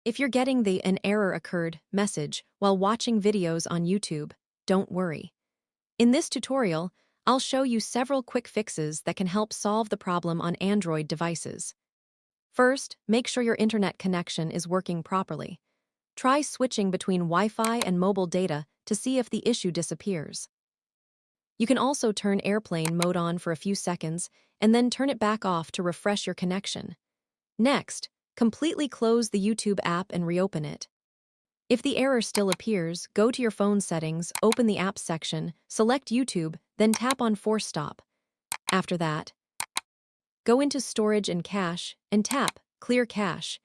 If you're getting the "an error occurred" message while watching videos on YouTube, don't worry. In this tutorial, I'll show you several quick fixes that can help solve the problem on Android devices. First, make sure your internet connection is working properly. Try switching between Wi-Fi and mobile data to see if the issue disappears. You can also turn airplane mode on for a few seconds and then turn it back off to refresh your connection. Next, completely close the YouTube app and reopen it. If the error still appears, go to your phone settings, open the Apps section, select YouTube, then tap on Force Stop. After that, go into Storage and Cache and tap Clear Cache.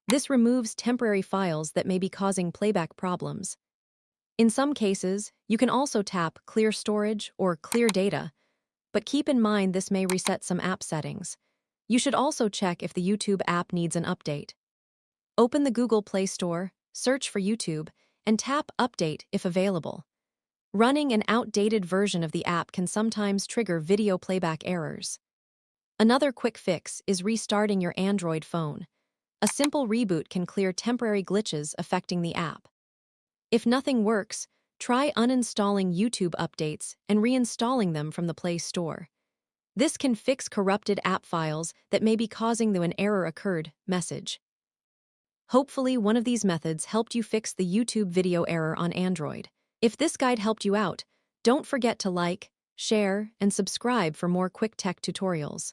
This removes temporary files that may be causing playback problems. In some cases, you can also tap Clear Storage or Clear Data, but keep in mind this may reset some app settings. You should also check if the YouTube app needs an update. Open the Google Play Store, search for YouTube, and tap Update if available. Running an outdated version of the app can sometimes trigger video playback errors. Another quick fix is restarting your Android phone. A simple reboot can clear temporary glitches affecting the app. If nothing works, try uninstalling YouTube updates and reinstalling them from the Play Store. This can fix corrupted app files that may be causing the "an error occurred" message. Hopefully, one of these methods helped you fix the YouTube video error on Android. If this guide helped you out, don't forget to like, share, and subscribe for more quick tech tutorials.